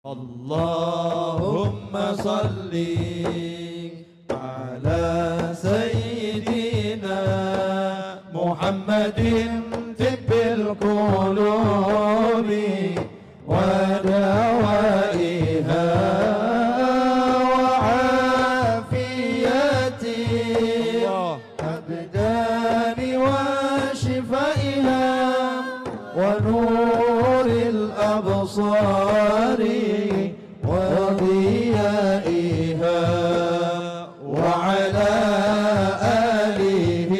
Allahumma salli ala sayyidina Muhammadin tibbil qulubi wa dawaiha wa afiyati abdani wa shifaiha wa nuril absari وضيائها وعلى آله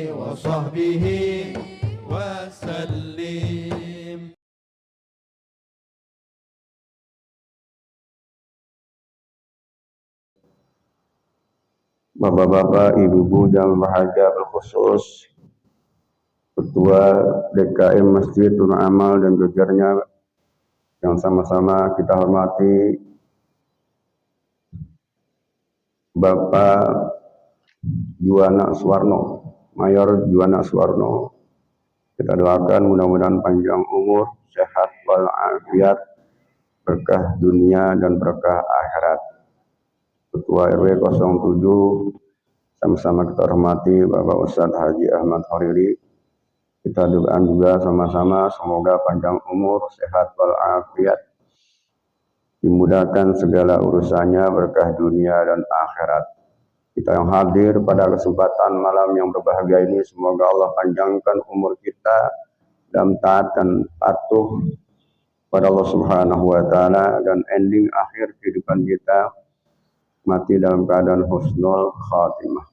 وصحبه وسلم. Bapak-bapak, ibu-ibu yang berbahagia, berkhusus Ketua DKM Masjid Nurul Amal dan jajarannya yang sama-sama kita hormati, Bapak Juwana Suwarno, Mayor Juwana Suwarno. Kita doakan mudah-mudahan panjang umur, sehat walafiat, berkah dunia dan berkah akhirat. Ketua RW 07 sama-sama kita hormati Bapak Ustadz Haji Ahmad Horiri. Kita doakan juga sama-sama semoga panjang umur, sehat walafiat, dimudahkan segala urusannya, berkah dunia dan akhirat. Kita yang hadir pada kesempatan malam yang berbahagia ini, semoga Allah panjangkan umur kita dalam taat dan patuh pada Allah Subhanahu wa Ta'ala, dan ending akhir kehidupan kita mati dalam keadaan husnul khatimah.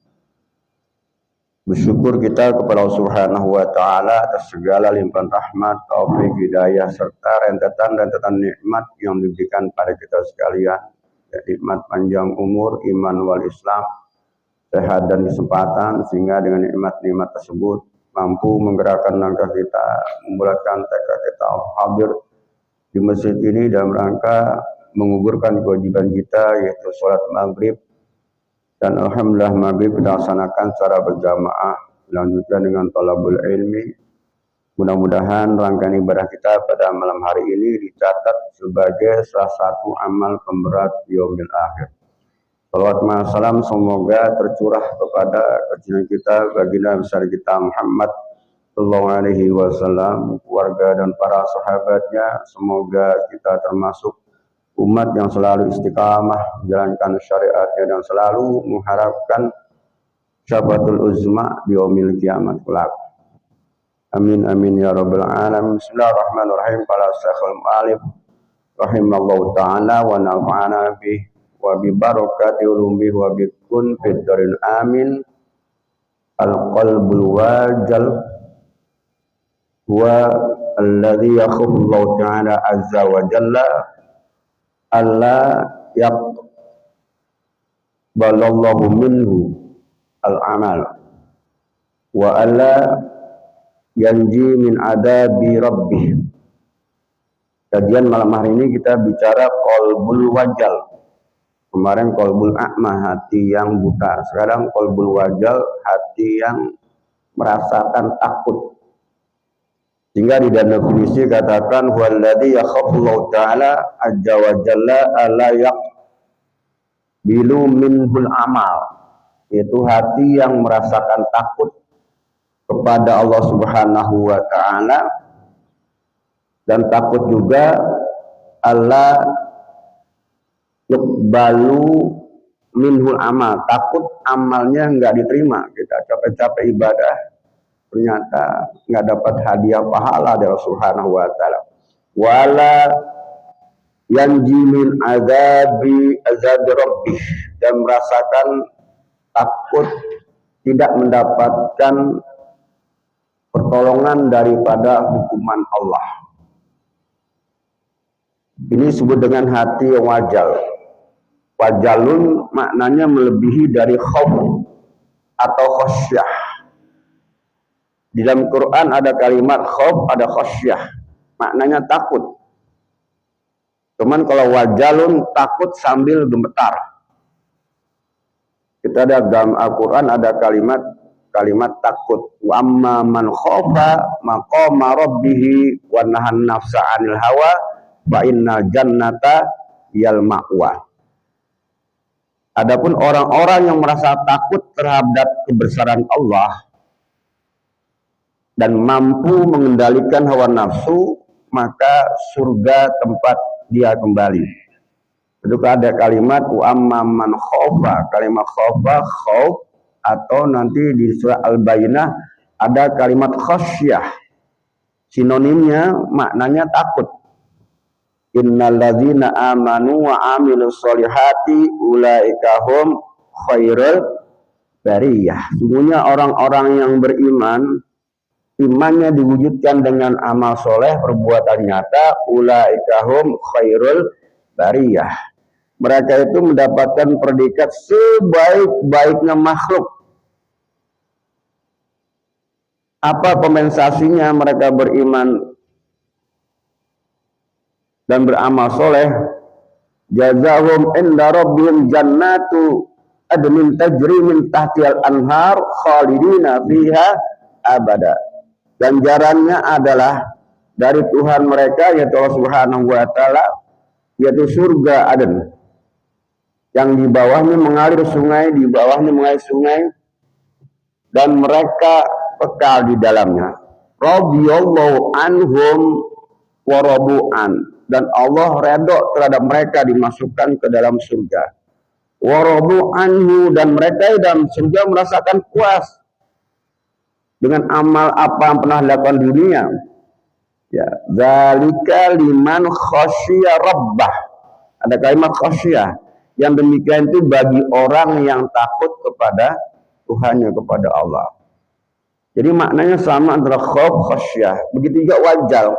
Bersyukur kita kepada Allah Subhanahu wa Ta'ala atas segala limpahan rahmat, taufik, hidayah, serta rentetan nikmat yang diberikan pada kita sekalian. Nikmat panjang umur, iman wal Islam, sehat dan kesempatan, sehingga dengan nikmat-nikmat tersebut mampu menggerakkan langkah kita, membulatkan tekad kita hadir di masjid ini dalam rangka menguburkan kewajiban kita, yaitu sholat maghrib. Dan alhamdulillah maghrib kita laksanakan secara berjamaah, lanjutkan dengan thalabul ilmi. Mudah-mudahan rangkaian ibadah kita pada malam hari ini dicatat sebagai salah satu amal pemberat yaumil akhir. Salawat salam semoga tercurah kepada kecilan kita, baginda besar kita Muhammad sallallahu alaihi wasallam, keluarga dan para sahabatnya. Semoga kita termasuk umat yang selalu istiqamah menjalankan syariatnya dan selalu mengharapkan syafaatul uzma di yaumil kiamat kelak. Amin amin ya rabbal alamin. Bismillahirrahmanirrahim. Qala Syekhul Mu'allif rahimallahu ta'ala wa nafa'ana bih wa bi barakati ulumih wa bi kun fid darin amin. Al qalbul wajal wa alladhi yakhufu Allah ta'ala azza wa jalla Allah yaqbalallahu minhu al-amal wa alla yanji min adabi rabbih. Kajian malam hari ini kita bicara qalbul wajal. Kemarin qalbul a'ma, hati yang buta. Sekarang qalbul wajal, hati yang merasakan takut. Sehingga di dalam definisi katakan huwallazi yakhafullahu ta'ala azza wa jalla ala yaqbilu minhul amal. Itu hati yang merasakan takut kepada Allah Subhanahu wa ta'ala, dan takut juga ala yuqbalu minhul amal. Takut amalnya enggak diterima. Kita capek-capek ibadah, ternyata nggak dapat hadiah pahala dari Allah Subhanahu wa Ta'ala. Wala yanji min azabi rabbih, dan merasakan takut tidak mendapatkan pertolongan daripada hukuman Allah. Ini disebut dengan hati yang wajal. Wajalun maknanya melebihi dari khauf atau khasyah. Di dalam Quran ada kalimat khauf, ada khasyah. Maknanya takut. Cuman kalau wajalun, takut sambil gemetar. Kita ada dalam Al-Quran ada kalimat takut. Wa amma man khafa maqama rabbih wa nahan nafsa 'anil hawa fa innal jannata yal ma'wa. Adapun orang-orang yang merasa takut terhadap kebesaran Allah dan mampu mengendalikan hawa nafsu, maka surga tempat dia kembali. Itu ada kalimat wa amma man khaufa, kalimat khaufa khauf, atau nanti di surah Al-Bayyinah ada kalimat khasyah. Sinonimnya maknanya takut. Innalladzina amanu wa amilus solihati ulaika hum khairul bariyah. Sungguhnya orang-orang yang beriman, imannya diwujudkan dengan amal soleh, perbuatan nyata, ulaika hum khairul bariyah. Mereka itu mendapatkan predikat sebaik-baiknya makhluk. Apa kompensasinya mereka beriman dan beramal soleh? Jazahum inda rabbihim jannatu adnin tajri min tahtihal anhar khalidina fiha abada. Ganjarannya adalah dari Tuhan mereka, yaitu Allah Subhanahu wa taala, yaitu surga Aden, yang di bawahnya mengalir sungai, di bawahnya mengalir sungai, dan mereka kekal di dalamnya. Radhiyallahu anhum wa radu'an, dan Allah redha terhadap mereka dimasukkan ke dalam surga. Wa radu'anhu, dan mereka dalam surga merasakan puas dengan amal apa yang pernah dilakukan di dunia. Ya, zalika liman khasyiya rabbah. Ada kalimat khasyiyah. Yang demikian itu bagi orang yang takut kepada Tuhannya, kepada Allah. Jadi maknanya sama antara khauf khasyiyah. Begitu juga wajal.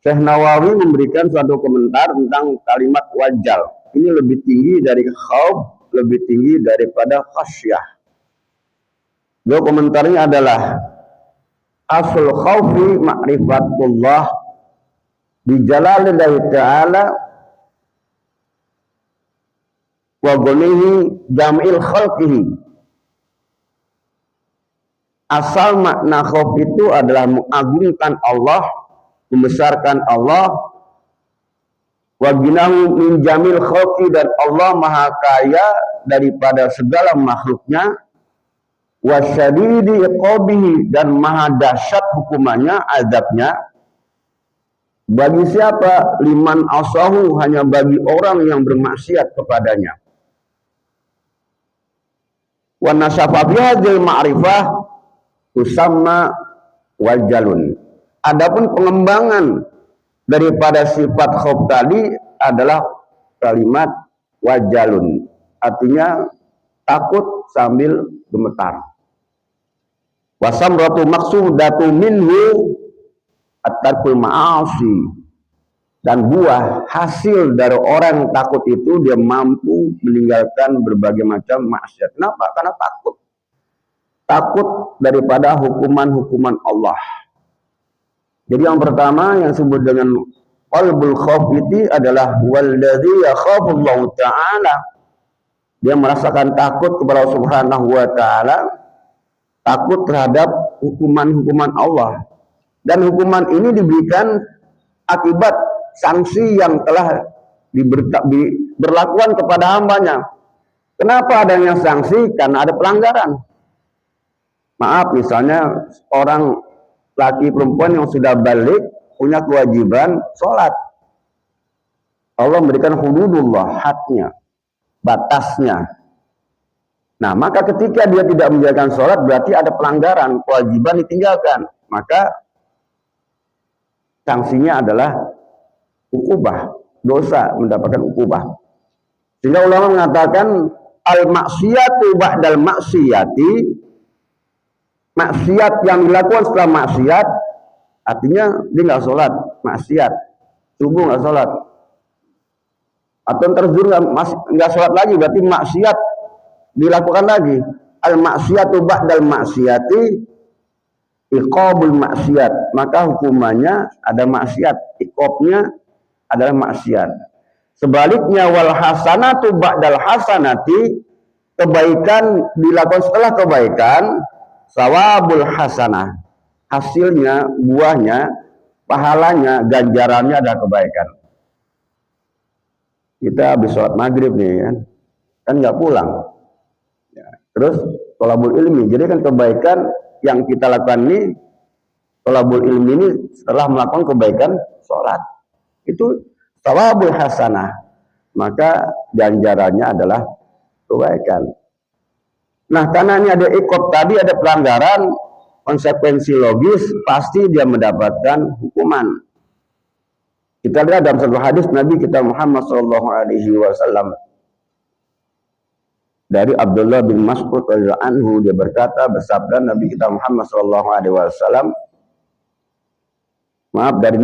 Syekh Nawawi memberikan suatu komentar tentang kalimat wajal. Ini lebih tinggi dari khauf, lebih tinggi daripada khasyiyah. Dua komentarnya adalah asul khaufi ma'rifatullah bi jalalillahi ta'ala wa ghanihi jam'il khalqihi. Asal makna khauf itu adalah mengagungkan Allah, membesarkan Allah, wa ghinahu min jamil khalqi, dan Allah maha kaya daripada segala makhluknya, wa syadidi iqabihi, dan maha dahsyat hukumannya, azabnya. Bagi siapa? Liman asahu, hanya bagi orang yang bermaksiat kepadanya. Wa nasafa bihadzal ma'rifah tusamma wajalun. Adapun pengembangan daripada sifat khauf tadi adalah kalimat wajalun, artinya takut sambil gemetar. Wasamratu maksudatu minhu at-tarkul ma'asi, dan buah hasil dari orang takut itu dia mampu meninggalkan berbagai macam maksiat. Kenapa? Karena takut daripada hukuman-hukuman Allah. Jadi yang pertama yang disebut dengan qalbul khauf itu adalah walladzi yakhafullahu ta'ala. Dia merasakan takut kepada Allah Subhanahu wa taala, takut terhadap hukuman-hukuman Allah. Dan hukuman ini diberikan akibat sanksi yang telah diberlakukan kepada hambanya. Kenapa adanya sanksi? Karena ada pelanggaran. Maaf, misalnya orang laki perempuan yang sudah balik punya kewajiban sholat. Allah memberikan hududullah, hadnya, batasnya. Nah, maka ketika dia tidak menjalankan sholat, berarti ada pelanggaran, kewajiban ditinggalkan. Maka sanksinya adalah ukubah, dosa, mendapatkan ukubah. Sehingga ulama mengatakan al-maksiyatu ba'dal maksiyati, maksiat yang dilakukan setelah maksiat, artinya dia nggak sholat, maksiat, subuh nggak sholat, atau terjun nggak sholat lagi, berarti maksiat dilakukan lagi. Al maksiatu ba'dal maksiati iqabul maksiat, maka hukumannya ada maksiat, iqabnya adalah maksiat. Sebaliknya wal hasanatu ba'dal hasanati, kebaikan dilakukan setelah kebaikan, sawabul hasanah, hasilnya, buahnya pahalanya, ganjarannya adalah kebaikan. Kita habis sholat maghrib nih kan nggak pulang. Ya. Terus thalabul ilmi, jadi kan kebaikan yang kita lakukan ini, thalabul ilmi ini setelah melakukan kebaikan sholat, itu thalabul hasanah, maka ganjarannya adalah kebaikan. Nah, karena ini ada ikut tadi, ada pelanggaran, konsekuensi logis, pasti dia mendapatkan hukuman. Kita lihat dalam satu hadis Nabi kita Muhammad SAW dari Abdullah bin Mas'ud radhiyallahu anhu, dia berkata, bersabda Nabi kita Muhammad SAW, maaf, dari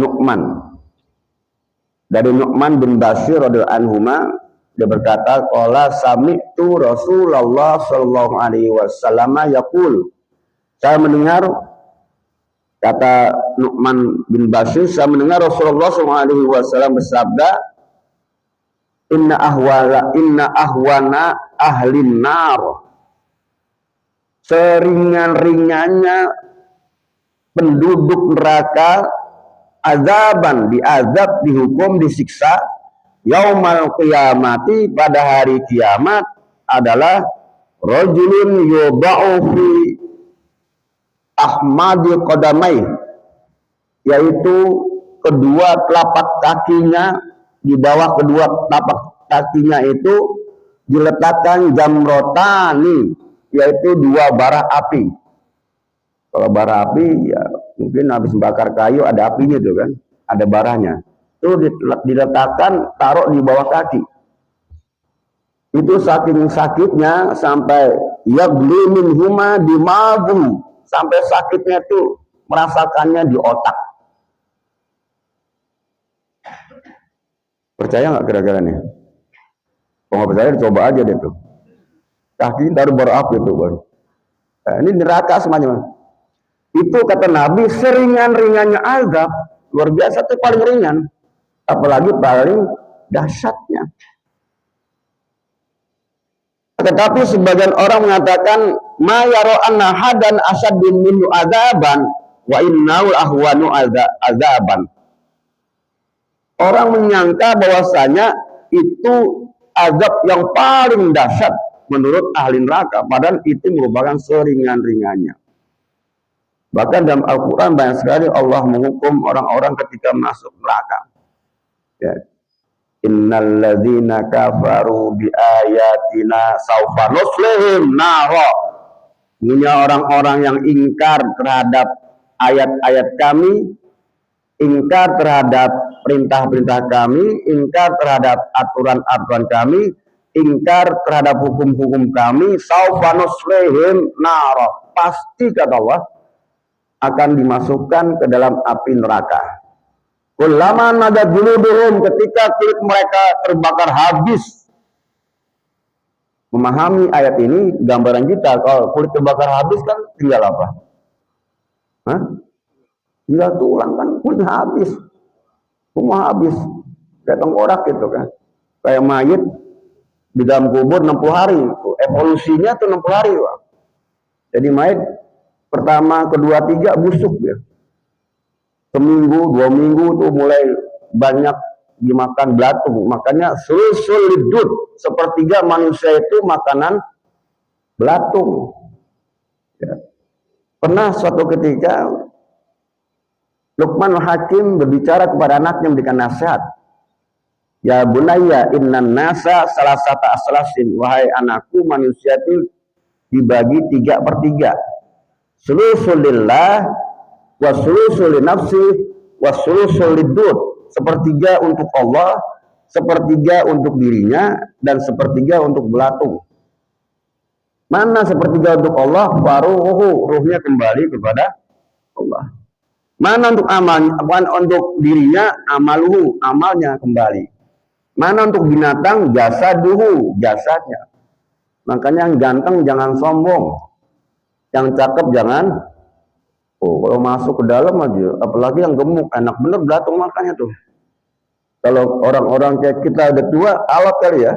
Nu'man bin Bashir radhiyallahu anhuma, dia berkata, qala sami'tu Rasulullah sallallahu alaihi wasallam yaqul, saya mendengar, kata Nu'man bin Bashir, saya mendengar Rasulullah sallallahu alaihi wasallam bersabda, inna ahwana ahlin nar, seringan-ringannya penduduk neraka, azaban, diazab, dihukum, disiksa, yaumal qiyamati, pada hari kiamat, adalah rajulun yuba'u fi ahmadi qadamai, yaitu kedua telapak kakinya, di bawah kedua telapak kakinya itu diletakkan jamrotani, yaitu dua bara api. Kalau bara api ya mungkin habis membakar kayu ada apinya tuh kan, ada baranya. Itu diletakkan, taruh di bawah kaki. Itu saking sakitnya sampai yagli minhuma dimaghu, sampai sakitnya itu merasakannya di otak. Percaya nggak kira-kira nih? Kalau nggak percaya coba aja deh tuh. Kaki taruh bara api tuh bang. Nah, ini neraka semuanya. Itu kata Nabi, seringan-ringannya azab, luar biasa, itu paling ringan. Apalagi paling dahsyatnya. Tetapi sebagian orang mengatakan, ma yaro anna hadan asaddun minhu azaban wa innahu ahwanu azaban. Orang menyangka bahwasanya itu azab yang paling dahsyat menurut ahli neraka, padahal itu merupakan seringan-ringannya. Bahkan dalam Al-Quran banyak sekali Allah menghukum orang-orang ketika masuk neraka. Ya. Innal ladzina kafaru bi ayatina saufa nuslihim nara. Ini orang-orang yang ingkar terhadap ayat-ayat kami, ingkar terhadap perintah-perintah kami, ingkar terhadap aturan-aturan kami, ingkar terhadap hukum-hukum kami, saufa nuslihim nara. Pasti kata Allah akan dimasukkan ke dalam api neraka. Kullama nadat juluduhum, ketika kulit mereka terbakar habis. Memahami ayat ini gambaran kita, kalau kulit terbakar habis kan tinggal apa? Hah? Tinggal tulang kan, kulitnya habis. Semua habis. Kayak tengkorak gitu kan. Kayak mayit di dalam kubur 60 hari. Evolusinya tuh 60 hari. Bang. Jadi mayit pertama, kedua, tiga busuk ya. Seminggu, 2 minggu tuh mulai banyak dimakan belatung. Makanya sulusul lidud, sepertiga manusia itu makanan belatung. Ya. Pernah suatu ketika Luqman Hakim berbicara kepada anaknya, memberikan nasihat. Ya bunayya innan nasa salasata aslasin, wahai anakku, manusia itu dibagi 3/3. Sulusulillah, wasulusul nafsi, wasulusul lidud. Sepertiga untuk Allah, sepertiga untuk dirinya, dan sepertiga untuk belatung. Mana sepertiga untuk Allah? Faruhu, ruhnya kembali kepada Allah. Mana untuk amal, untuk dirinya, amaluhu, amalnya kembali. Mana untuk binatang, jasaduhu, jasadnya. Makanya yang ganteng jangan sombong, yang cakep jangan. Oh, kalau masuk ke dalam aja, apalagi yang gemuk, enak bener belatung makannya tuh. Kalau orang-orang kayak kita udah tua, alat kali ya.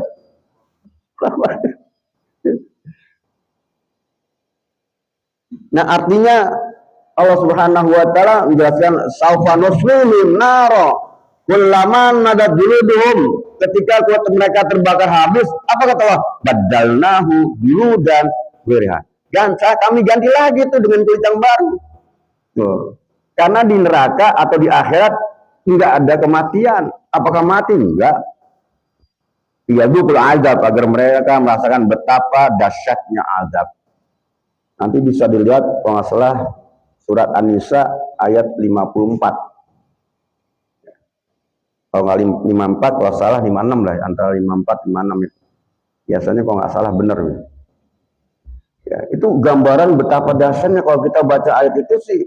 Nah artinya Allah Subhanahu wa taala menjelaskan saufa nuslihim naro kullaman nadat juluduhum, ketika kuat mereka terbakar habis, apa kata Allah? Badalnahu juludan ghairiha. Kami ganti lagi tuh dengan kulit yang baru. Tuh. Karena di neraka atau di akhirat tidak ada kematian. Apakah mati? Enggak. Ya dukul azab, agar mereka merasakan betapa dahsyatnya azab. Nanti bisa dilihat kalau nggak salah surat An-Nisa ayat 54. Kalau nggak 54, kalau salah 56 lah, antara 54 56 itu. Biasanya kalau nggak salah benar. Ya, itu gambaran betapa dahsyatnya kalau kita baca ayat itu sih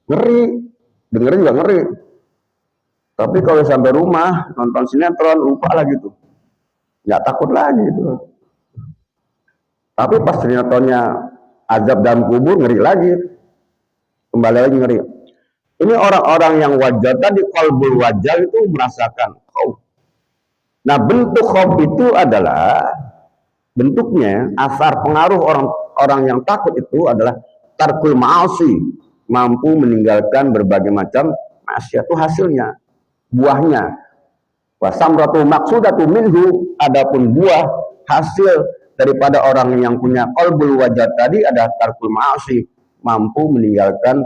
ngeri, dengerin juga ngeri. Tapi kalau sampai rumah nonton sinetron lupa lagi tuh, nggak takut lagi itu. Tapi pas sinetronnya azab dalam kubur ngeri lagi, kembali lagi ngeri. Ini orang-orang yang wajar tadi qalbul wajar itu merasakan khauf. Nah bentuk khauf itu adalah bentuknya asar pengaruh orang yang takut itu adalah tarkul ma'asi, mampu meninggalkan berbagai macam maksiat. Itu hasilnya, buahnya. Wasamratu maksudatu minhu, adapun buah hasil daripada orang yang punya qalbul wajar tadi ada tarkul ma'asi, mampu meninggalkan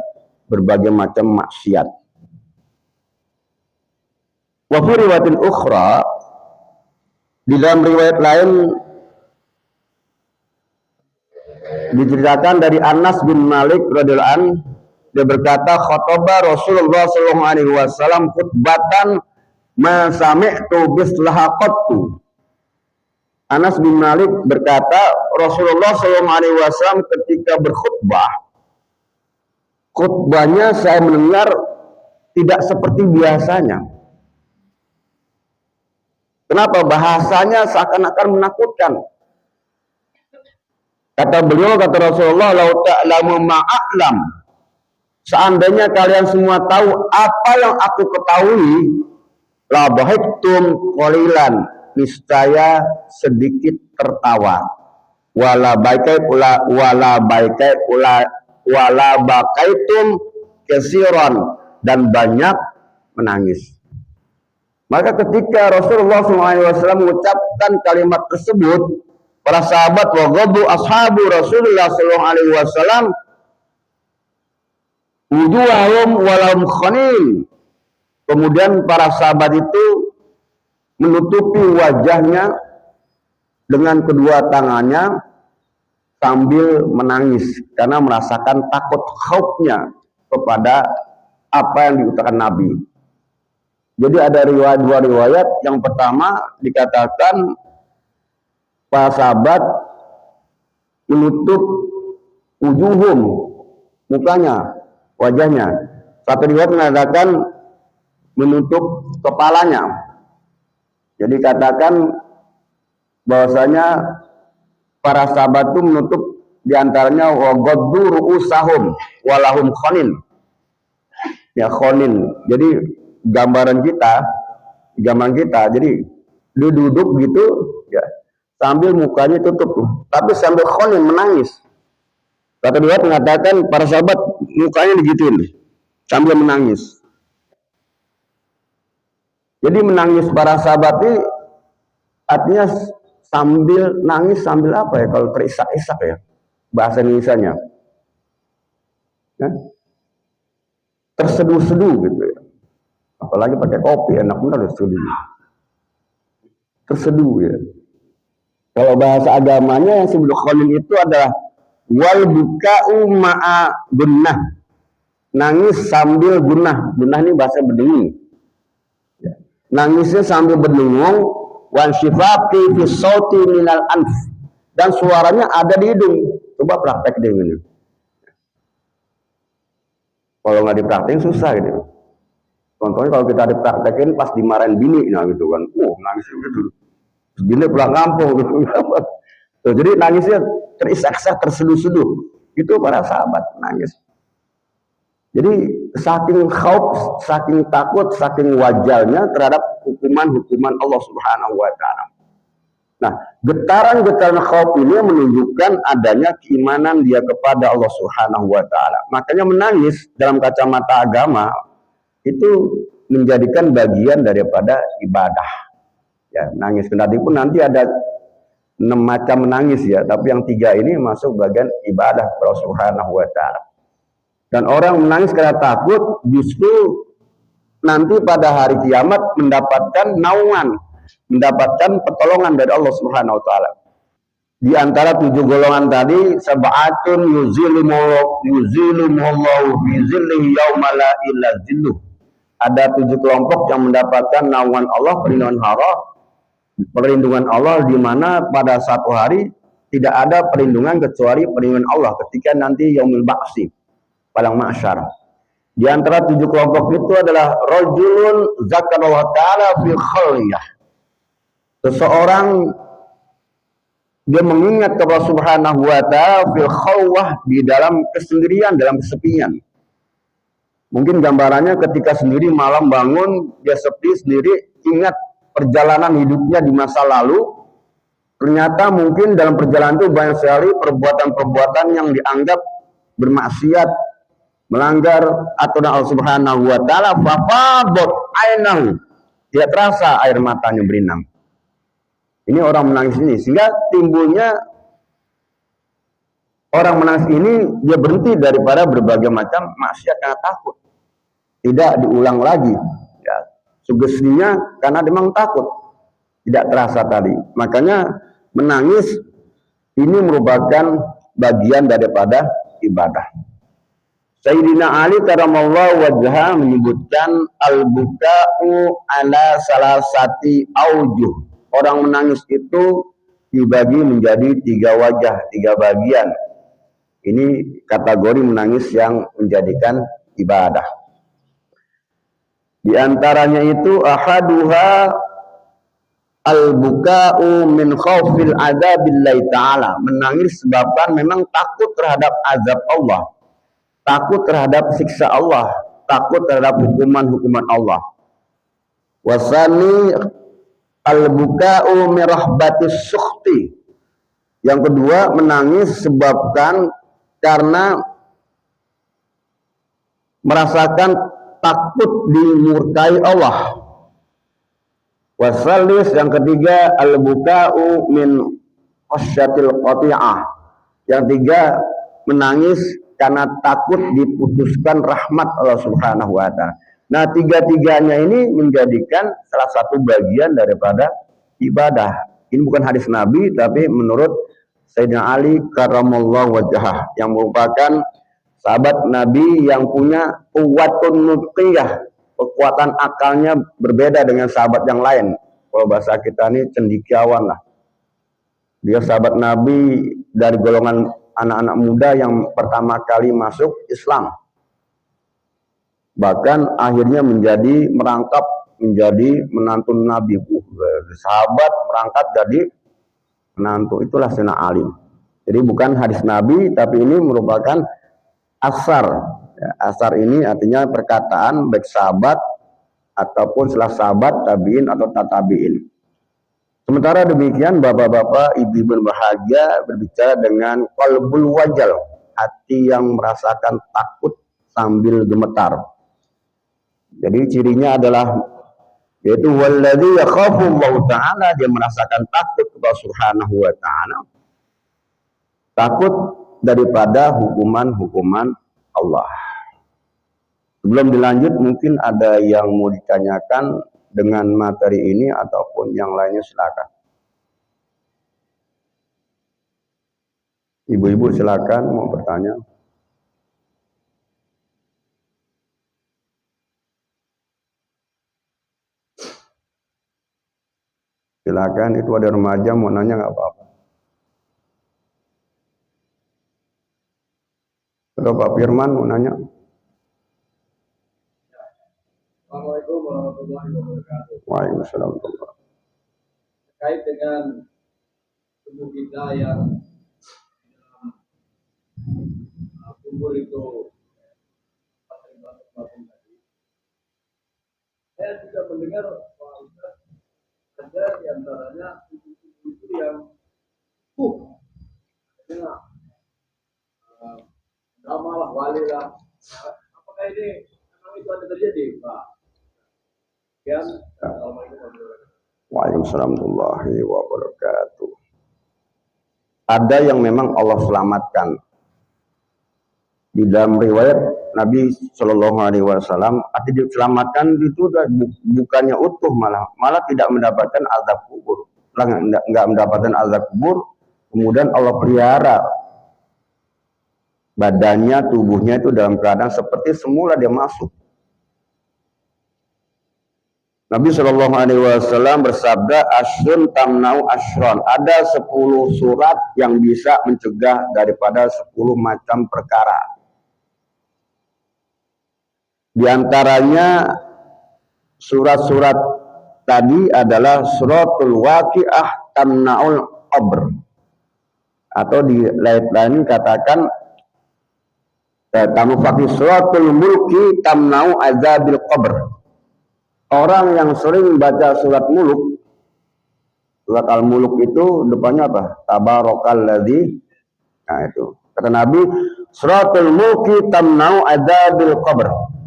berbagai macam maksiat. Wa fi riwayatin ukhra, di dalam riwayat lain diceritakan dari Anas bin Malik radhiyallahu anhu, dia berkata khotbah Rasulullah sallallahu alaihi wasallam khutbatan ma sami'tu bislaha qattu. Anas bin Malik berkata Rasulullah sallallahu alaihi wasallam ketika berkhutbah, khutbahnya saya mendengar tidak seperti biasanya. Kenapa? Bahasanya seakan-akan menakutkan. Kata beliau, kata Rasulullah, lau ta'lamu ma'a'lam, seandainya kalian semua tahu apa yang aku ketahui, la bahiktum qalilan, niscaya sedikit tertawa, wala bakaitum kesiran, dan banyak menangis. Maka ketika Rasulullah SAW mengucapkan kalimat tersebut, para sahabat wa ghaddu ashabu Rasulullah SAW wujuhahum walahum khanin. Kemudian para sahabat itu menutupi wajahnya dengan kedua tangannya sambil menangis karena merasakan takut khaufnya kepada apa yang diucapkan Nabi. Jadi ada dua riwayat. Yang pertama dikatakan para sahabat menutup wujuhum, mukanya, wajahnya. Satu riwayat mengatakan menutup kepalanya. Jadi katakan bahwasanya para sahabat itu menutup diantaranya wagoddu ru'usahum walahum khonin. Ya khonin. Jadi gambaran kita, jadi dia duduk gitu ya, sambil mukanya tutup, tapi sambil khonin menangis. Kata dia mengatakan para sahabat mukanya digituin sambil menangis. Jadi menangis para sahabat ini artinya sambil nangis sambil apa ya, kalau terisak-isak ya bahasa Indonesianya ya? Terseduh-seduh gitu ya. Apalagi pakai kopi enak benar terseduh ya. Kalau bahasa agamanya yang disebut khonin itu adalah wal buka'u ma'a gunnah, nangis sambil gunnah. Gunnah ini bahasa berdengung ya. Nangisnya sambil berdengung, wan shifaqi fi sauti minal anf, dan suaranya ada di hidung. Coba praktek deh ini. Kalau nggak dipraktekin susah gitu. Contohnya kalau kita dipraktekin pas dimarahin bini, nah gitu kan, nangis gitu. Bini pulang kampung gitu. Tuh, jadi nangisnya terisak-isak, terseduh-seduh. Itu para sahabat nangis. Jadi saking khauf, saking takut, saking wajarnya terhadap hukuman-hukuman Allah Subhanahu wa taala. Nah, getaran-getaran khauf ini menunjukkan adanya keimanan dia kepada Allah Subhanahu wa taala. Makanya menangis dalam kacamata agama itu menjadikan bagian daripada ibadah. Ya, nangis kendati pun nanti ada 6 macam menangis ya, tapi yang 3 ini masuk bagian ibadah kepada Allah Subhanahu wa taala. Dan orang menangis karena takut justru nanti pada hari kiamat mendapatkan naungan, mendapatkan pertolongan dari Allah Subhanahu wa taala. Di antara 7 golongan tadi, sab'atun yuzilumullahu fi zillihi yauma la illa zilluh. Ada 7 kelompok yang mendapatkan naungan Allah, perlindungan Allah, di mana pada satu hari tidak ada perlindungan kecuali perlindungan Allah ketika nanti yaumil ba'si, padang mahsyar. Di antara 7 kelompok itu adalah rajulun zakarallahu ta'ala fi khaliyah. Seseorang dia mengingat kepada Subhanahu wa ta'ala fil khawwah, di dalam kesendirian, dalam kesepian. Mungkin gambarannya ketika sendiri malam bangun, dia sepi sendiri, ingat perjalanan hidupnya di masa lalu. Ternyata mungkin dalam perjalanan itu banyak sekali perbuatan-perbuatan yang dianggap bermaksiat, melanggar aturan Allah Subhanahu wa ta'ala. Fafadot ainahu, tidak terasa air matanya berinang. Ini orang menangis ini, sehingga timbulnya orang menangis ini, dia berhenti daripada berbagai macam maksiat karena takut, tidak diulang lagi. Ya, sugestinya karena memang takut, tidak terasa tadi. Makanya menangis ini merupakan bagian daripada ibadah. Sayyidina Ali karamallahu wajhah menyebutkan al-buka'u ala salasati aujuh. Orang menangis itu dibagi menjadi 3 wajah, 3 bagian. Ini kategori menangis yang menjadikan ibadah. Di antaranya itu ahaduha al-buka'u min khaufil adabillahi ta'ala. Menangis sebabkan memang takut terhadap azab Allah, takut terhadap siksa Allah, takut terhadap hukuman-hukuman Allah. Wasani al-buka'u mirahbatis sukhti. Yang kedua, menangis sebabkan karena merasakan takut dimurkai Allah. Wasalis, yang ketiga, al-buka'u min khasyatil qati'ah. Yang 3, menangis karena takut diputuskan rahmat Allah Subhanahu wa ta'ala. Nah, 3-tiganya ini menjadikan salah satu bagian daripada ibadah. Ini bukan hadis Nabi, tapi menurut Sayyidina Ali karamallahu wajhah, yang merupakan sahabat Nabi yang punya quwwatun nutqiyah, kekuatan akalnya berbeda dengan sahabat yang lain. Kalau bahasa kita ini cendekiawan lah. Dia sahabat Nabi dari golongan anak-anak muda yang pertama kali masuk Islam. Bahkan akhirnya merangkap menjadi menantu Nabi. Sahabat merangkap jadi menantu, itulah Sayyidina Ali. Jadi bukan hadis Nabi, tapi ini merupakan asar. Ya, asar ini artinya perkataan baik sahabat ataupun setelah sahabat, tabiin atau tatabiin. Sementara demikian, bapak-bapak, ibu-ibu berbahagia, berbicara dengan qalbul wajal, hati yang merasakan takut sambil gemetar. Jadi cirinya adalah yaitu walladzi yakhafu Allah taala, dia merasakan takut kepada Subhanahu wa taala, takut daripada hukuman-hukuman Allah. Sebelum dilanjut, mungkin ada yang mau ditanyakan dengan materi ini ataupun yang lainnya, silakan. Ibu-ibu silakan mau bertanya. Silakan, itu ada remaja mau nanya nggak apa-apa. Kalau Pak Firman mau nanya. Assalamualaikum warahmatullahi wabarakatuh. Waalaikumsalam. Terkait dengan tubuh kita yang kubur itu tadi, saya juga mendengar Pak Ustaz, ada diantaranya tubuh itu yang ya, drama lah, wali lah. Apakah ini memang itu ada terjadi, Pak? Sekian. Assalamualaikum warahmatullahi wabarakatuh. Waalaikumsalam warahmatullahi wabarakatuh. Ada yang memang Allah selamatkan. Di dalam riwayat Nabi Shallallahu Alaihi Wasallam, arti diselamatkan itu bukannya utuh, malah tidak mendapatkan azab kubur, nggak mendapatkan azab kubur. Kemudian Allah pelihara badannya, tubuhnya itu dalam keadaan seperti semula dia masuk. Nabi Shallallahu Alaihi Wasallam bersabda, "Asrun tamnau asron." Ada 10 surat yang bisa mencegah daripada 10 macam perkara. Di antaranya surat-surat tadi adalah suratul waqi'ah tamnaul qabr, atau di lain katakan tamu fakih suratul mulki tamnau azabil qabr. Orang yang sering baca surat muluk, surat al-muluk itu depannya apa? Tabarakalladzi. Nah itu kata Nabi, suratul mulki tamnau azabil qabr.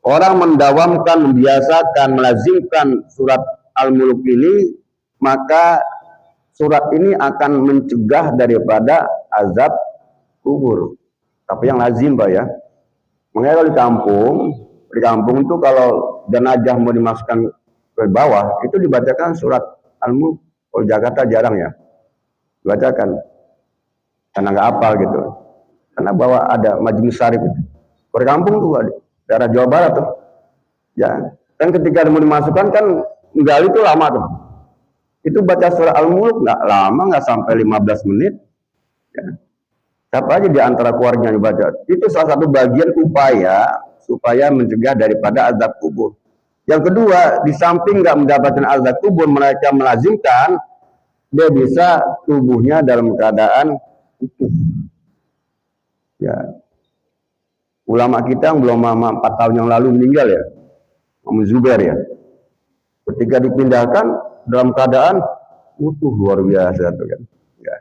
Orang mendawamkan, membiasakan, melazimkan surat Al-Muluk ini, maka surat ini akan mencegah daripada azab kubur. Tapi yang lazim, Pak ya. Makanya kalau di kampung itu kalau jenazah mau dimasukkan ke bawah, itu dibacakan surat Al-Muluk. Kalau Jakarta jarang ya, dibacakan. Karena nggak hafal gitu. Karena bawa ada Majlis Syarif itu. Di kampung tuh ada. Daerah Jawa Barat tuh, ya. Dan ketika mau dimasukkan kan menggali itu lama tuh. Itu baca surah Al-Muluk nggak lama, nggak sampai 15 menit. Ya. Siapa aja di antara keluarganya dibaca. Itu salah satu bagian upaya supaya mencegah daripada azab kubur. Yang kedua, di samping nggak mendapatkan azab kubur, mereka melazimkan, dia bisa tubuhnya dalam keadaan utuh. Ya. Ulama kita yang belum lama 4 tahun yang lalu meninggal ya, Muhammad Zubair ya. Ketika dipindahkan dalam keadaan utuh, luar biasa tuh kan. Ya.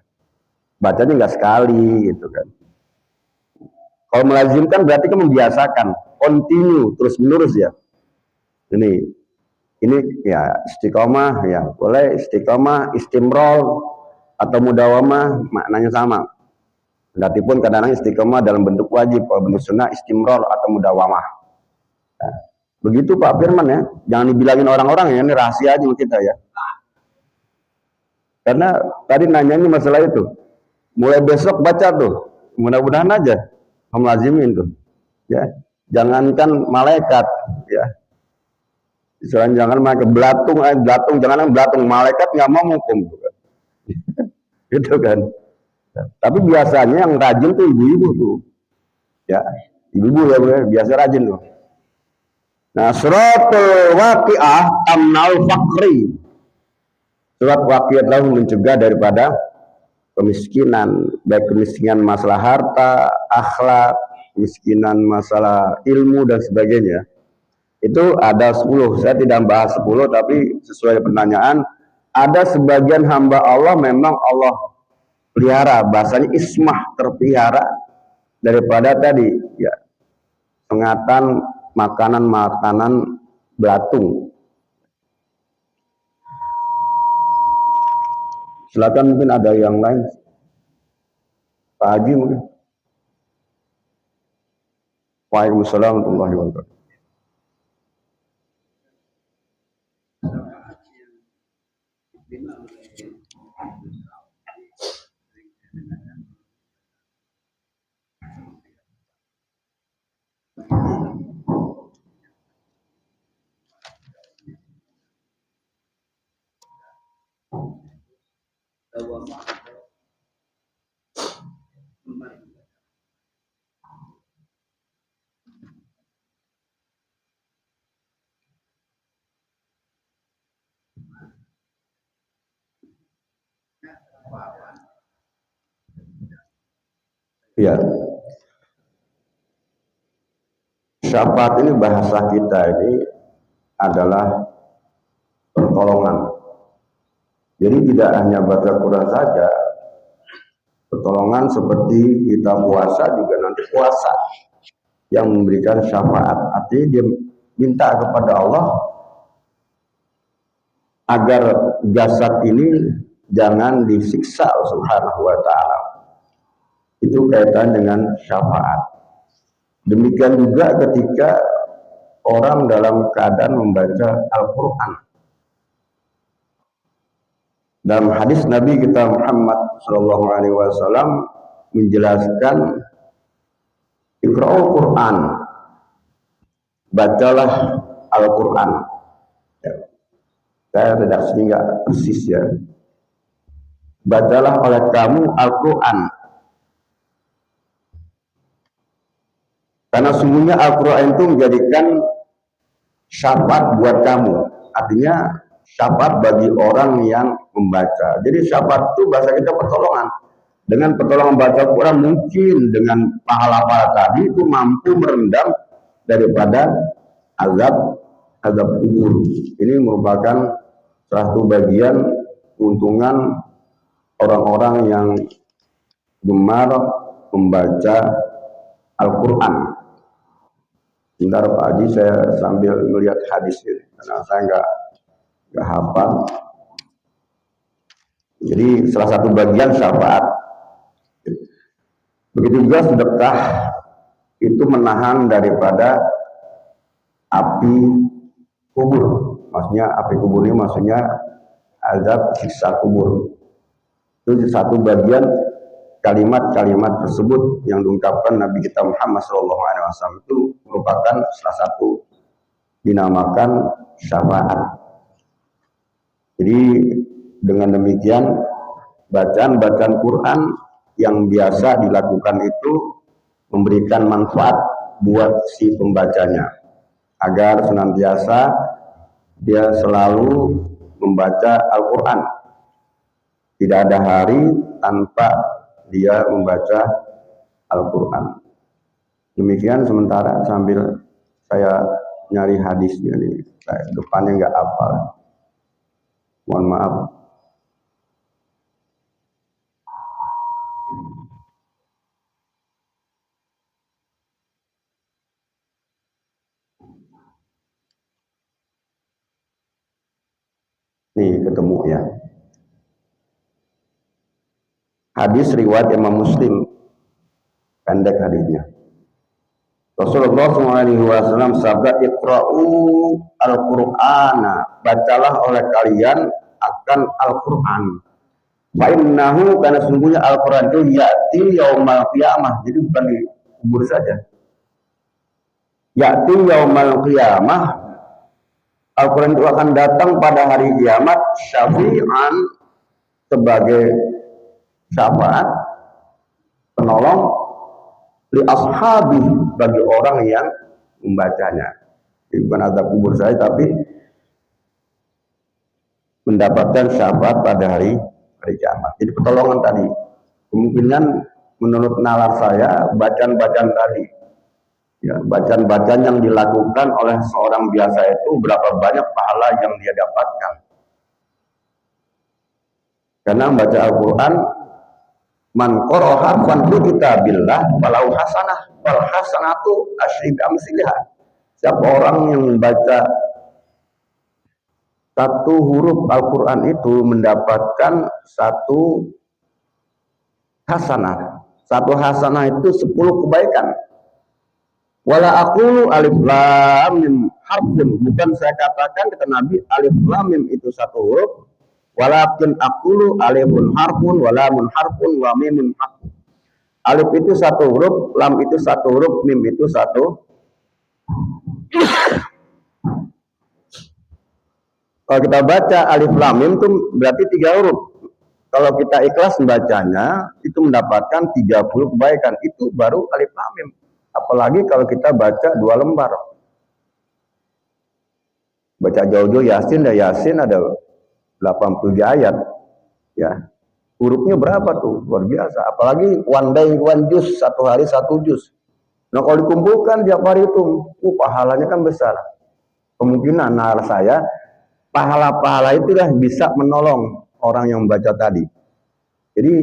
Bacanya nggak sekali gitu kan. Kalau melazimkan berarti kan membiasakan, continue, terus menerus ya. Ini ya istiqomah ya, boleh istiqomah, istimrol atau mudawamah maknanya sama. Kendati pun kadang-kadang istiqomah dalam bentuk wajib, kalau bentuk sunnah istimror atau mudawamah. Nah, begitu Pak Firman ya, jangan dibilangin orang-orang ya, ini rahasia aja kita ya. Karena tadi nanya ini masalah itu, mulai besok baca tuh, mudah-mudahan aja, melazimin tuh, ya. Jangankan malaikat, ya. Jangan malaikat belatung, jangan belatung, malaikat nggak mau hukum, gitu kan. Tapi biasanya yang rajin tuh ibu-ibu tuh, ya ibu-ibu ya biasa rajin tuh. Nah suratul waqi'ah tamnal fakri, surat waqi'ah telah mencegah daripada kemiskinan, baik kemiskinan masalah harta, akhlak, kemiskinan masalah ilmu dan sebagainya. Itu ada 10, saya tidak bahas 10, tapi sesuai pertanyaan, ada sebagian hamba Allah memang Allah pelihara, bahasanya ismah, terpelihara daripada tadi ya pengatan makanan belatung. Silakan, mungkin ada yang lain, Pak Haji mungkin. Waalaikumsalam warahmatullahi wabarakatuh. Ya, syafaat ini bahasa kita ini adalah pertolongan. Jadi tidak hanya baca Quran saja, pertolongan seperti kita puasa juga nanti puasa yang memberikan syafaat. Artinya dia minta kepada Allah agar jasad ini jangan disiksa Subhanahu wa ta'ala. Itu kaitan dengan syafaat. Demikian juga ketika orang dalam keadaan membaca Al-Quran. Dalam hadis Nabi kita Muhammad SAW menjelaskan, Iqra'ul Quran, bacalah Al-Quran. Ya. Saya redaksi nggak persis ya. Bacalah oleh kamu Al-Quran. Karena sungguhnya Al-Quran itu menjadikan syafaat buat kamu. Artinya syafaat bagi orang yang membaca. Jadi syafaat itu bahasa kita pertolongan. Dengan pertolongan baca Al-Quran mungkin dengan pahala-pahala tadi itu mampu merendam daripada azab kubur. Ini merupakan salah satu bagian keuntungan orang-orang yang gemar membaca Al-Quran. Sebentar Pak Haji, saya sambil melihat hadis ini karena saya nggak hafal. Jadi salah satu bagian syafaat. Begitu juga sedekah itu menahan daripada api kubur. Maksudnya api kubur ini maksudnya azab siksa kubur. Itu satu bagian kalimat-kalimat tersebut yang diungkapkan Nabi kita Muhammad SAW itu merupakan salah satu dinamakan syafaat. Jadi dengan demikian bacaan-bacaan Quran yang biasa dilakukan itu memberikan manfaat buat si pembacanya agar senantiasa dia selalu membaca Al-Quran. Tidak ada hari tanpa dia membaca Al-Quran. Demikian sementara sambil saya nyari hadisnya nih. Depannya nggak hafal. Mohon maaf. Nih ketemu ya. Hadis riwayat Imam Muslim, pendek hadisnya. Rasulullah SAW sabda, Iqra'u al-Qur'ana, bacalah oleh kalian akan Al-Quran. Fa'innahu, karena sungguhnya Al-Quran itu ya'ti yaumal qiyamah, jadi bukan di kubur saja. Ya'ti yaumal qiyamah, Al-Quran itu akan datang pada hari kiamat syafi'an, sebagai syafaat, penolong li ashabi, bagi orang yang membacanya. Jadi bukan azab kubur saja, tapi mendapatkan syafaat pada hari kiamat. Jadi pertolongan tadi, kemungkinan menurut nalar saya, bacaan-bacaan tadi, ya, bacaan-bacaan yang dilakukan oleh seorang biasa itu berapa banyak pahala yang dia dapatkan. Karena membaca Al-Quran, man qara'a harfan fi kitabillah falau hasanah wal hasanatu asyri amsilha. Siapa orang yang membaca satu huruf Al-Quran itu mendapatkan satu hasanah. Satu hasanah itu 10 kebaikan. Wala aqulu alif lam mim harfun, bukan saya katakan kata Nabi alif lam mim itu satu huruf, walakin aqulu alifun harfun wa lamun harfun wa mimun harfun. Alif itu satu huruf, lam itu satu huruf, mim itu satu. Kalau kita baca alif lam mim itu berarti 3 huruf. Kalau kita ikhlas membacanya itu mendapatkan 30 kebaikan. Itu baru alif lam mim. Apalagi kalau kita baca 2 lembar. Baca jauh-jauh Yasin, dan Yasin ada 83 ayat. Ya. Hurufnya berapa tuh? Luar biasa. Apalagi one day one juz, satu hari satu juz. Nah kalau dikumpulkan tiap hari itu, pahalanya kan besar. Kemungkinan nalar saya, pahala-pahala itulah bisa menolong orang yang membaca tadi. Jadi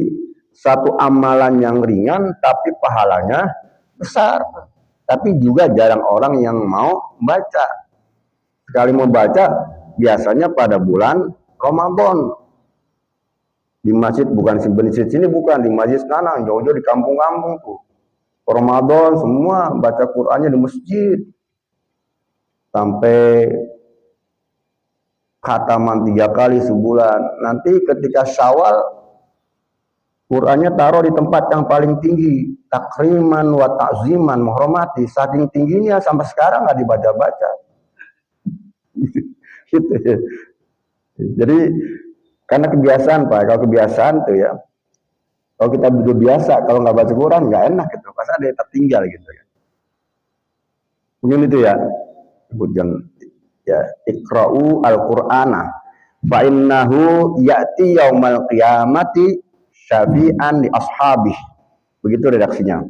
satu amalan yang ringan tapi pahalanya besar. Tapi juga jarang orang yang mau membaca. Sekali membaca biasanya pada bulan Ramadan. Di masjid, bukan di masjid sini, bukan di masjid sana, jauh-jauh di kampung-kampung tuh. Ramadan semua baca Qur'annya di masjid. Sampai khataman 3 kali sebulan. Nanti ketika Syawal, Qur'annya taruh di tempat yang paling tinggi, takriman wa ta'ziman, menghormati. Saking tingginya sampai sekarang nggak dibaca-baca. Gitu ya. Jadi karena kebiasaan Pak, kalau kebiasaan tuh ya, kalau kita begitu biasa, kalau nggak baca Quran nggak enak gitu, pas ada yang tertinggal gitu ya. Mungkin itu ya, kemudian ya iqra'u al-Qur'ana fa innahu ya'ti yaumal qiyamati syafi'an li ashabih. Begitu redaksinya.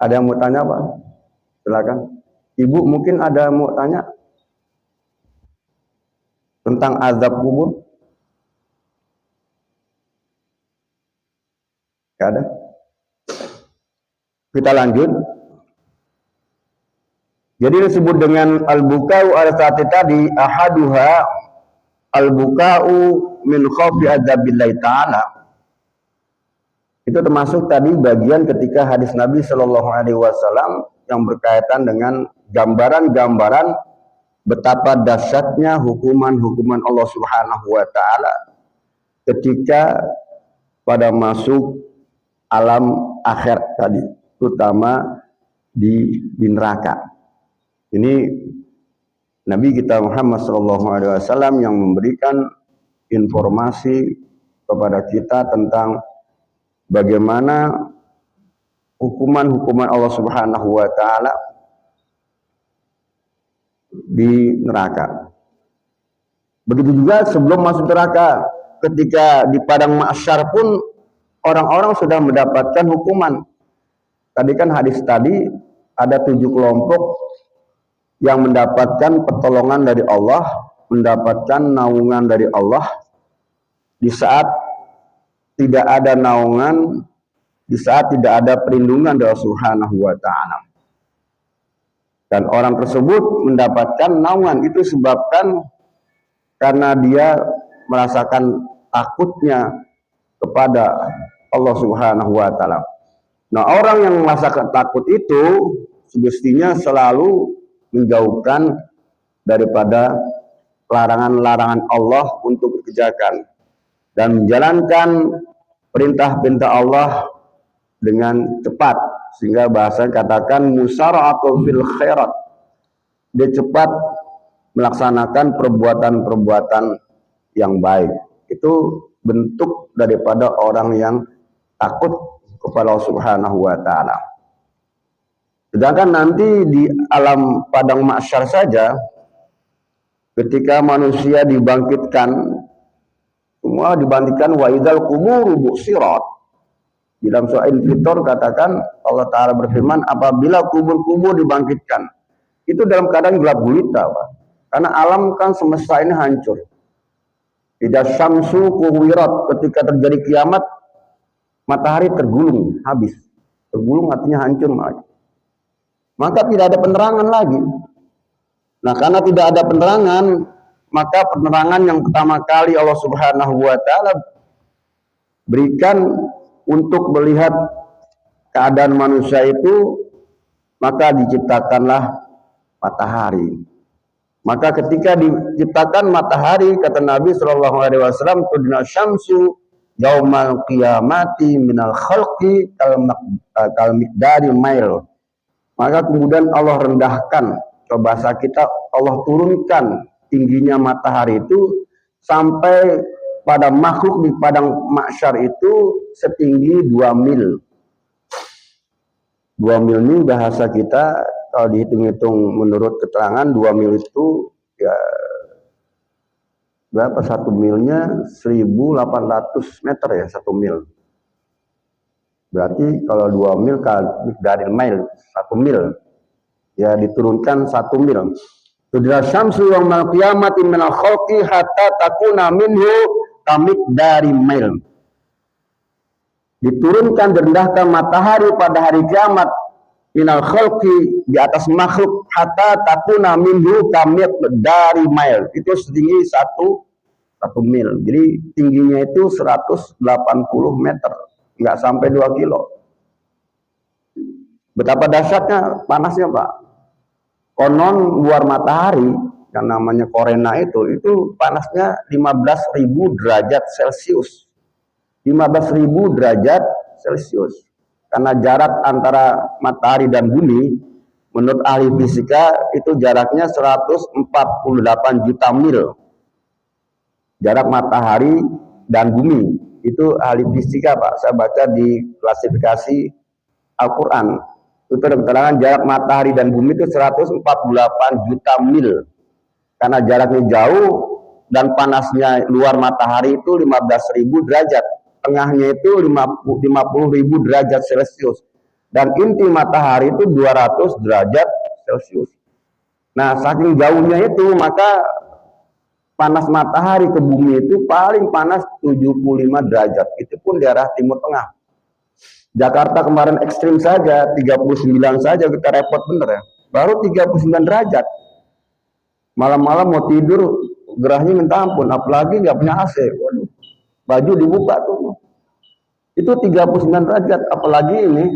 Ada yang mau tanya Pak? Silakan. Ibu mungkin ada yang mau tanya tentang azab kubur? Gak ada? Kita lanjut. Jadi disebut dengan al-buka'u al-sati tadi, ahaduha al-buka'u min khawfi adzabillahi ta'ala. Itu termasuk tadi bagian ketika hadis Nabi Shallallahu Alaihi Wasallam yang berkaitan dengan gambaran-gambaran betapa dahsyatnya hukuman-hukuman Allah Subhanahu Wa Taala ketika pada masuk alam akhir tadi, terutama di neraka. Ini Nabi kita Muhammad Shallallahu Alaihi Wasallam yang memberikan informasi kepada kita tentang bagaimana hukuman-hukuman Allah Subhanahu Wa Taala di neraka. Begitu juga sebelum masuk neraka, ketika di padang mahsyar pun orang-orang sudah mendapatkan hukuman. Tadi kan hadis tadi ada 7 kelompok yang mendapatkan pertolongan dari Allah, mendapatkan naungan dari Allah di saat tidak ada naungan, di saat tidak ada perlindungan dari Allah Subhanahu Wa Taala. Dan orang tersebut mendapatkan naungan itu sebabkan karena dia merasakan takutnya kepada Allah Subhanahu Wa Taala. Nah, orang yang merasakan takut itu semestinya selalu menjauhkan daripada larangan-larangan Allah untuk dikerjakan dan menjalankan perintah-perintah Allah dengan cepat, sehingga bahasa katakan musara'atu fil khairat, dia cepat melaksanakan perbuatan-perbuatan yang baik. Itu bentuk daripada orang yang takut kepada Allah Subhanahu Wa Taala. Sedangkan nanti di alam padang mahsyar saja, ketika manusia dibangkitkan, semua dibangkitkan, wa idzal quburu bu'sirat. Di dalam surah Al-Fitor katakan Allah Ta'ala berfirman, apabila kubur-kubur dibangkitkan, itu dalam keadaan gelap gulita Pak. Karena alam kan semesta ini hancur. Idza syamsu kuwirat, ketika terjadi kiamat, matahari tergulung habis. Tergulung artinya hancur maka tidak ada penerangan lagi. Nah, karena tidak ada penerangan, maka penerangan yang pertama kali Allah Subhanahu Wa Taala berikan untuk melihat keadaan manusia itu, maka diciptakanlah matahari. Maka ketika diciptakan matahari, kata Nabi Shallallahu Alaihi Wasallam, tudna syamsu yaumal qiyamati minal khalqi kal miqdari mail. Maka kemudian Allah rendahkan, ke bahasa kita Allah turunkan tingginya matahari itu sampai pada makhluk di padang mahsyar itu setinggi 2 mil. 2 mil ini bahasa kita kalau dihitung-hitung menurut keterangan 2 mil itu ya berapa, 1 milnya 1.800 meter ya, 1 mil. Berarti kalau 2 mil dari mil, 1 mil ya diturunkan 1 mil. Tudra syamsu yaumal qiyamati minal khalqi hatta takuna minhu kamikdari mail. Diturunkan direndahkan matahari pada hari kiamat minal khalqi di atas makhluk hatta takuna minhu kamikdari mail. Itu setinggi satu mil. Jadi tingginya itu 180 meter, nggak sampai 2 kilo. Betapa dahsyatnya panasnya, Pak. Konon luar matahari yang namanya Korena itu panasnya 15.000 derajat Celcius. 15.000 derajat Celcius. Karena jarak antara matahari dan bumi menurut ahli fisika itu jaraknya 148 juta mil. Jarak matahari dan bumi itu ahli fisika, Pak. Saya baca di klasifikasi Al-Qur'an. Itu ada keterangan jarak matahari dan bumi itu 148 juta mil. Karena jaraknya jauh dan panasnya luar matahari itu 15.000 derajat. Tengahnya itu 50.000 derajat Celcius. Dan inti matahari itu 200 derajat Celcius. Nah, saking jauhnya itu, maka panas matahari ke bumi itu paling panas 75 derajat. Itu pun di arah timur tengah. Jakarta kemarin ekstrim saja, 39 saja kita repot bener ya. Baru 39 derajat. Malam-malam mau tidur gerahnya minta ampun, apalagi nggak punya AC. Waduh, baju dibuka tuh. Itu 39 derajat, apalagi ini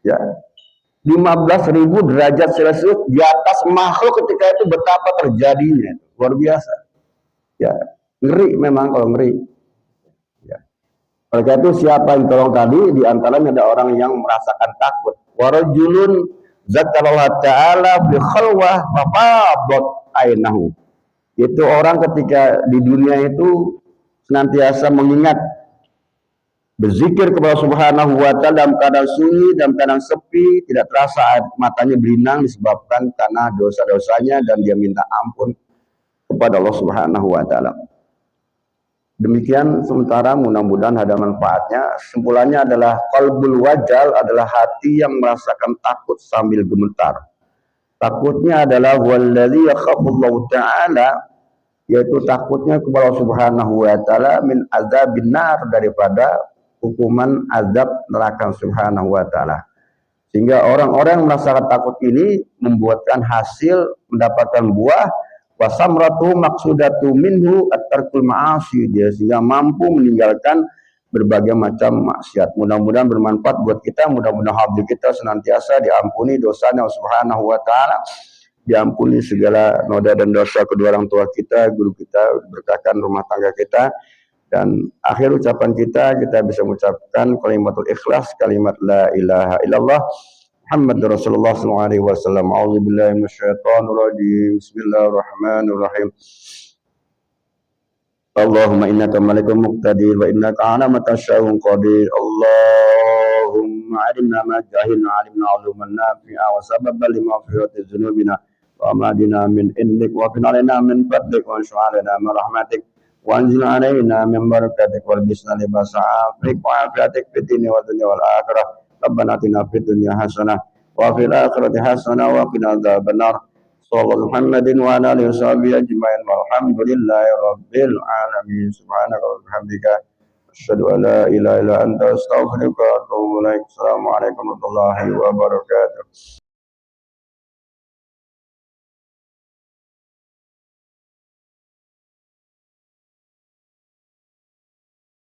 ya 15.000 derajat Celcius di atas makhluk ketika itu betapa terjadinya. Luar biasa. Ya, ngeri memang kalau ngeri. Oleh karena itu siapa yang tolong tadi diantaranya ada orang yang merasakan takut. Warajulun zakarallah ta'ala bi khalwah fafadat ainahu. Itu orang ketika di dunia itu senantiasa mengingat berzikir kepada Subhanahu wa ta'ala dalam keadaan sunyi, dalam keadaan sepi, tidak terasa air matanya belinang disebabkan karena dosa-dosanya dan dia minta ampun kepada Allah Subhanahu wa ta'ala. Demikian sementara mudah-mudahan ada manfaatnya. Kesimpulannya adalah qalbul wajal adalah hati yang merasakan takut sambil gemetar. Takutnya adalah wallazi yakhafullahu ta'ala, yaitu takutnya kepada Allah Subhanahu wa ta'ala min azabin nar, daripada hukuman azab neraka Subhanahu wa ta'ala. Sehingga orang-orang yang merasakan takut ini membuatkan hasil, mendapatkan buah wasamratu maksudatu minhu at-tarkul ma'asi, dia sehingga mampu meninggalkan berbagai macam maksiat. Mudah-mudahan bermanfaat buat kita, mudah-mudahan hati kita senantiasa diampuni dosanya Subhanahu wa ta'ala, diampuni segala noda dan dosa kedua orang tua kita, guru kita, berkahkan rumah tangga kita, dan akhir ucapan kita bisa mengucapkan kalimatul ikhlas, kalimat la ilaha illallah Muhammad Rasulullah sallallahu alaihi wasallam. A'udzubillahi minasyaitonir rajim. Bismillahirrahmanirrahim. Allahumma innaka malikun muqtadir wa innaka ala ma tasya'un qadir. Allahumma alimna ma jahilna alimna uluman nafi'a wa sababban limaghfirati dzunubina wa amadina min indik wa qina alaina min fadlik wa anshu'alana min rahmatik wa anzil alaina min barakatik wal bisna libasa afrik wa afiatik fid dunya wal akhirah. Rabbana atina fid dunya hasanah wa fil akhirati hasanah wa qina adzabannar. Sallallahu Muhammadin wa ala alihi washabihi ajma'in walhamdulillahi rabbil alamin. Subhanaka wa bihamdika asyhadu an la ilaha illa anta astaghfiruka wa atubu ilaik. Assalamualaikum warahmatullahi wabarakatuh.